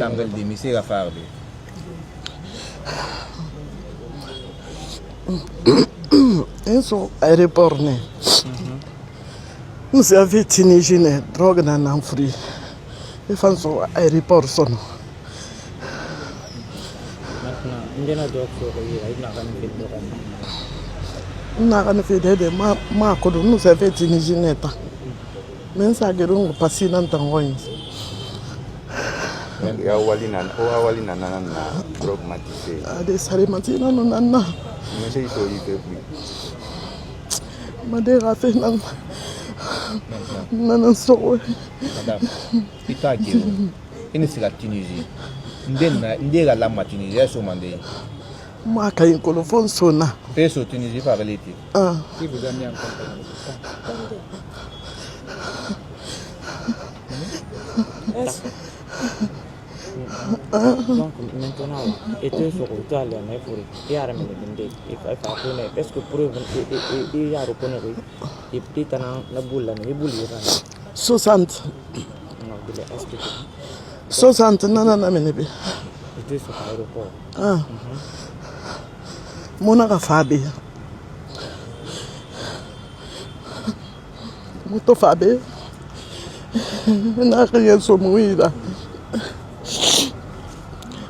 L'angle de Missy Rafardi. Eso aéroport ne. Nous avons Tunisien drogue dans l'enfri. Il faut son aéroport son. N'a pas fait de ma code nous avons Tunisien ta. Mais ça guéron passer dans ton coin. Ya walina o walina nana na drogue matisé. Des salimati non nana. Mais c'est ça il fait plus. Madame a fait non so. Madame, il t'a dit, il ne sera la Tunisie. Il la Tunisie, il est mandé. Moi, quand il colofone sonna. Peso Tunisie par l'été. Ah. Qui vous a mis en contact? Donc maintenant, et tu sur le toit, il y a un est-ce que pour il y a reconnu et puis la boule, la boule 60. Non, il est expliqué. 60 non mais Et tu sur l'aéroport. Ah. Mon Fabi. Moto Fabi. N'a rien sur moi là.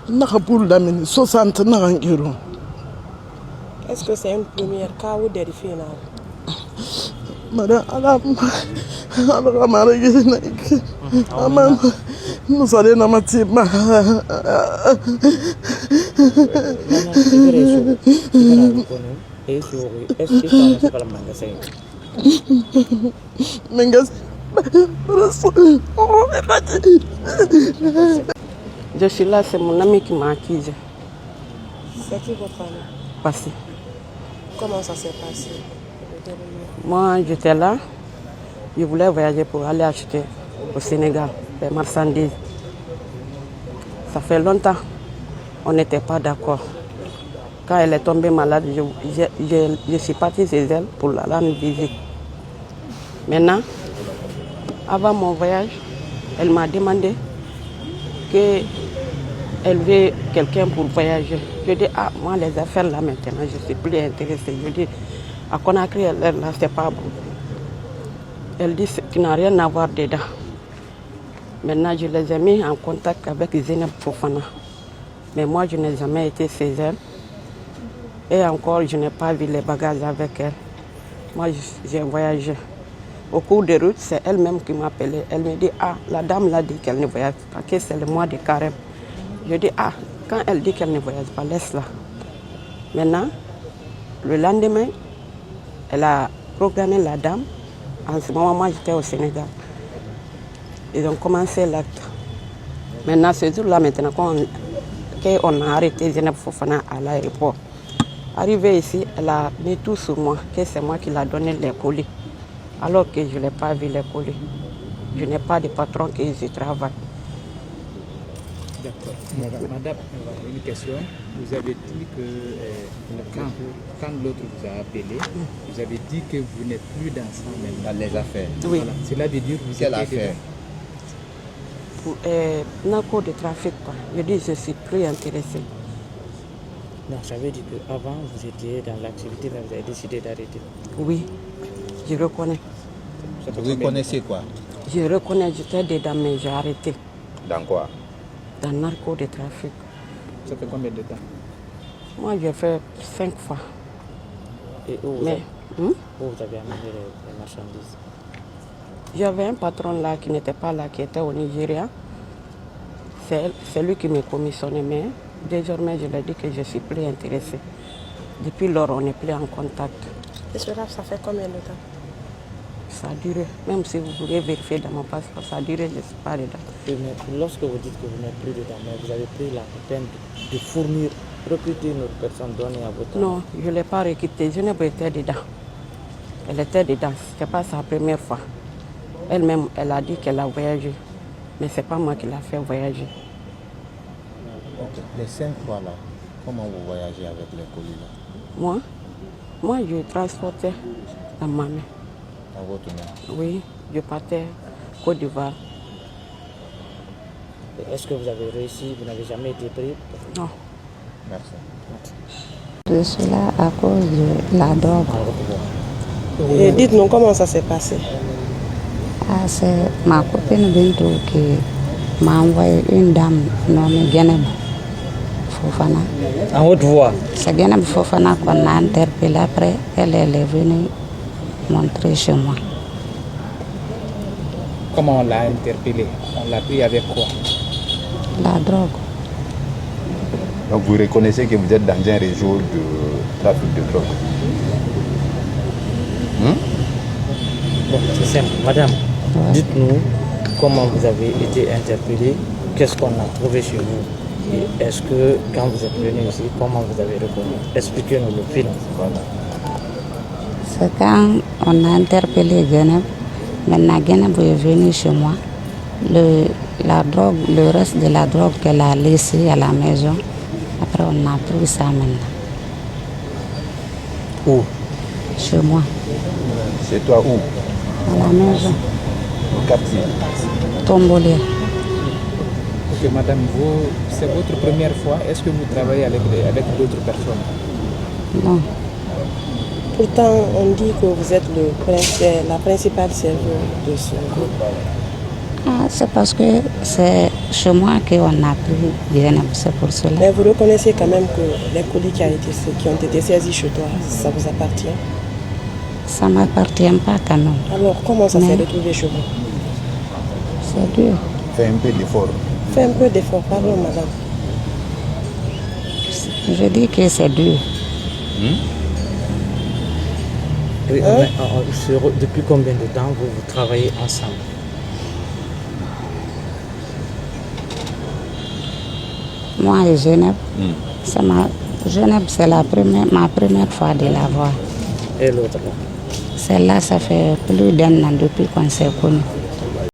N'a pas pour la mine 60 €. Est-ce que c'est une première cas ou des finales? Madame, nous allons dans ma team. Je suis là, c'est mon ami qui m'a acquise. C'est qui votre ami? Passé. Comment ça s'est passé? Moi, j'étais là. Je voulais voyager pour aller acheter au Sénégal des marchandises. Ça fait longtemps. On n'était pas d'accord. Quand elle est tombée malade, je suis partie chez elle pour la rendre visite. Maintenant, avant mon voyage, elle m'a demandé qu'elle veut quelqu'un pour voyager. Je dis, moi les affaires là maintenant, je ne suis plus intéressée. Je dis, à Conakry, là, c'est pas bon. Elle dit qu'il n'a rien à voir dedans. Maintenant, je les ai mis en contact avec Zineb Fofana. Mais moi, je n'ai jamais été chez elle. Et encore, je n'ai pas vu les bagages avec elle. Moi, j'ai voyagé. Au cours de route, c'est elle-même qui m'a appelé. Elle me dit, la dame l'a dit qu'elle ne voyage pas, que c'est le mois de carême. Je dis, quand elle dit qu'elle ne voyage pas, laisse-la. Maintenant, le lendemain, elle a programmé la dame. En ce moment, moi, j'étais au Sénégal. Ils ont commencé l'acte. Maintenant, ce jour-là, maintenant, quand on a arrêté Zineb Fofana à l'aéroport, arrivée ici, elle a mis tout sur moi, que c'est moi qui lui ai donné les colis. Alors que je n'ai pas vu les colis. Je n'ai pas de patron qui y travaille. D'accord. Madame, une question. Vous avez dit que quand l'autre vous a appelé, vous avez dit que vous n'êtes plus dans ça même, dans les affaires. Oui. Voilà. Cela veut dire que vous Quelle êtes affaire? Pour narco de trafic, quoi. Je dis, je ne suis plus intéressée. Non, ça veut dire qu'avant, vous étiez dans l'activité, mais vous avez décidé d'arrêter. Oui, je reconnais. Vous reconnaissez quoi? Je reconnais, j'étais dedans, mais j'ai arrêté. Dans quoi? Dans le narco de trafic. Ça fait combien de temps? Moi, j'ai fait 5 fois. Et où vous avez amené les marchandises? J'avais un patron là qui n'était pas là, qui était au Nigeria. C'est lui qui me commissionnait, mais désormais, je lui ai dit que je ne suis plus intéressée. Depuis lors, on n'est plus en contact. Et cela, ça fait combien de temps? Ça a duré. Même si vous voulez vérifier dans mon passeport, ça a duré, je ne suis pas dedans. Mais lorsque vous dites que vous n'êtes plus dedans, mais vous avez pris la peine de fournir, recruter une autre personne donnée à votre... Non, je ne l'ai pas recrutée. Je n'ai pas été dedans. Elle était dedans. Ce n'était pas sa première fois. Elle-même, elle a dit qu'elle a voyagé. Mais ce n'est pas moi qui l'ai fait voyager. Okay. Les 5 fois là, comment vous voyagez avec les colis là? Moi, je transportais dans ma main. Dans votre main? Oui, je partais Côte d'Ivoire. Est-ce que vous avez réussi? Vous n'avez jamais été pris? Non. Merci. De cela à cause de la drogue. Et dites-nous comment ça s'est passé. Ah, c'est ma copine Bintou qui m'a envoyé une dame nommée Geneb Fofana. En haute voix. C'est Geneb Fofana qu'on a interpellé après. Elle est venue montrer chez moi. Comment on l'a interpellé? On l'a pris avec quoi? La drogue. Donc vous reconnaissez que vous êtes dans un réseau de trafic de drogue. Bon, c'est simple. Madame, Ouais. dites-nous comment vous avez été interpellé, qu'est-ce qu'on a trouvé chez vous et est-ce que quand vous êtes venu ici, comment vous avez reconnu? Expliquez-nous le film. Voilà. C'est quand on a interpellé Geneb. Maintenant, Geneb est venu chez moi. Le reste de la drogue qu'elle a laissé à la maison, après on a pris ça maintenant. Où? Chez moi, C'est toi où? à la maison, Au quartier. Tombolé. Ok, madame, c'est votre première fois. Est-ce que vous travaillez avec d'autres personnes? Non, Pourtant, on dit que vous êtes la principale serveuse de ce groupe. ah, c'est parce que c'est chez moi qu'on a pris Geneb, c'est pour cela. Mais vous reconnaissez quand même que les colis qui ont été saisis chez toi, ça vous appartient. Ça ne m'appartient pas quand même. Alors, comment ça s'est Mais- retrouvé chez vous? C'est dur. Fais un peu d'effort. Faites un peu d'effort, pardon, madame. Je dis que c'est dur. Oui, depuis combien de temps vous travaillez ensemble? Moi et Geneb, Geneb, c'est ma première fois de la voir. Et l'autre là? Celle-là, ça fait plus d'un an depuis qu'on s'est connus.